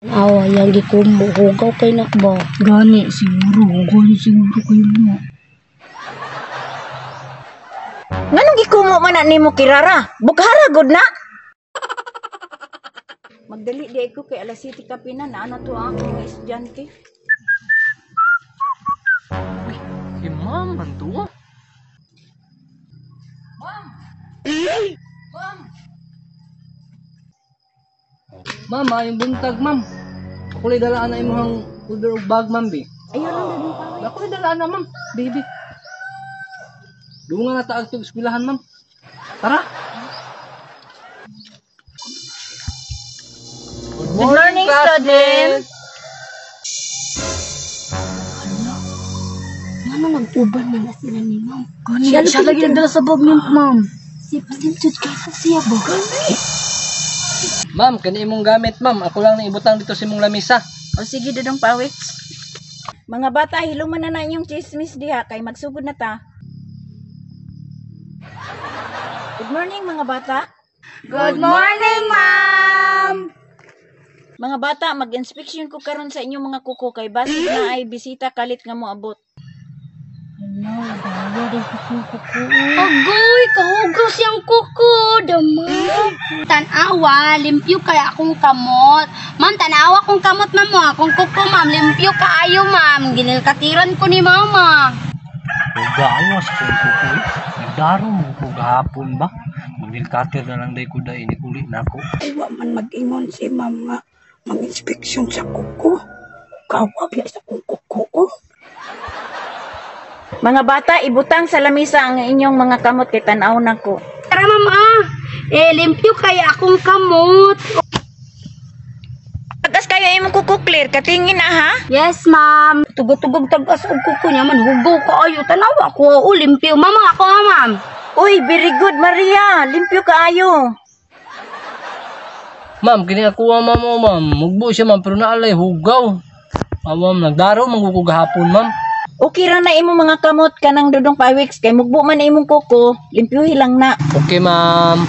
Awa, yang gikumbo, hugaw kay na ba? Gani, siguro. Gani, siguro kayo na. Nganong gikumo man na nimo kirara? Bukhara gud na. Magdali di ko kay alas 7 kapina na ano to ang mga estudyante. Si ma'am, manto. Ma'am. Ma'am, yung buntag, ma'am. Ako lang dalaan na imong order og bag, ma'am, bi. Ayun lang dadong pa. Ako lang dalaan na, ma'am. Baby. Dunga na taag tug eskwelahan, ma'am. Tara. Good morning, students. Ano nag-uban nila sila ni ma'am? Siya lagi nagdala sa bag niyo, ma'am. Si pasensyon kaysa siya ba? Ma'am, kani imong gamit, ma'am. Ako lang naibutang dito sa imong lamisa. O sige dadong pawik. Mga bata, hiluman na inyong chismis diha kay magsugod na ta. Good morning mga bata. Good morning, ma'am. Mga bata, mag-inspection ko karon sa inyong mga kuko kay basig na ay bisita kalit nga mo abot. Agoy, kahugaw siyang kuko, damay. Tanawa, limpyo kaya akong kamot. Ma'am, tanawa kong kamot, ma'am mo. Akong kuko, ma'am, limpyo kaayo, ma'am. Ginilkatiran ko ni mama. Gawas ko ko. Nagdaro mo ko gahapon ba? Magilkater na lang day ko dai ni kuli na ako. Ay, wa man mag-ingon si mama mag-inspeksyon sa kuko. Kawab ya sa kuko. Mga bata, ibutang sa lamisa ang inyong mga kamot kay tan-aw nako. Tara, mama. Limpyo kaya akong kamot. Tagas kayo imong kuko clear, katingin na ha? Yes, ma'am. Tugog-tugog tagas og kuko niya man. Hugaw kaayo. Tanawa ko. Limpyo. Mama, ako, ma'am. Uy, very good Maria, limpyo kaayo. Ma'am, kini ako ma'am, ma'am. Mugbo siya ma'am pero naalay hugaw. Ma'am, nagdaro manguko gahapon, ma'am. Okay ra na imong mga kamot kanang dudong pawiks kay mugbo man na imong kuko, limpyuhi lang na. Okay, ma'am.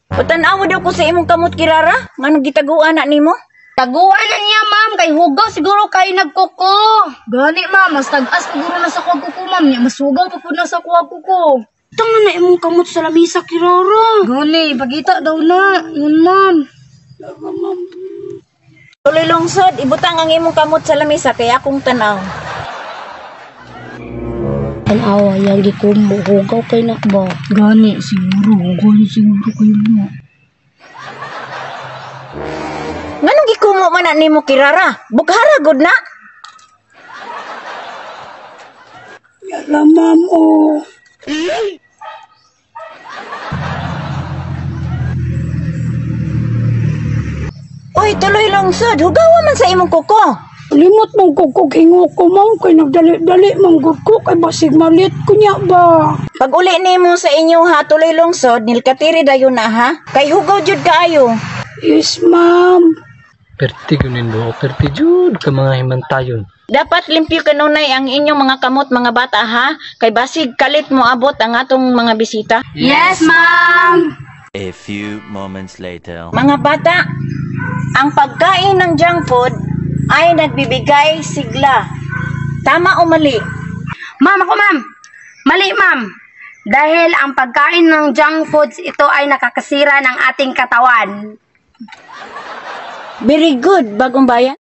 Patan-aw daw ko sa imong kamot kirara, nganong gitaguan na nimo? Taguan na niya, ma'am. Kay hugaw siguro kayo nagkuko. Gani, ma'am. Mas tagas siguro na sa kuwag ko, ma'am. Mas hugaw pa po na sa kuwag ko. Tanga na imong kamot sa lamisa, kirara. Gani, pagita daw na. Yun, ma'am. Tuloy lungsod, ibutang ang imong kamot sa lamisa kay akong tanaw. Tanawa, yang gikumbo, hugaw kay na ba? Gani, siguro. Gani, siguro kayo na. Nganong gikumo man na nimo kirara? Bukhara gud na. Yala, ma'am, oh. Uy, tuloy lungsod, hugawa man sa imong kuko. Limot mong kuko, hingo ko, ma'am. Kay nagdali-dali, manggod ko. Kay basig malit ko niya ba? Pag uli nimo sa inyo ha, tuloy lungsod, nilkatiri dayon na ha. Kay hugaw jud kaayo. Yes, ma'am. Perti kunin do. Perti jud ka mga himantayon. Dapat limpyo kanunay ang inyong mga kamot mga bata ha. Kay basig kalit mo abot ang atong mga bisita. Yes, ma'am. A few moments later. Mga bata, ang pagkain ng junk food ay nagbibigay sigla. Tama o mali? Ma'am, ako, ma'am. Mali, ma'am. Dahil ang pagkain ng junk foods, ito ay nakakasira ng ating katawan. Very good, bagong bayan.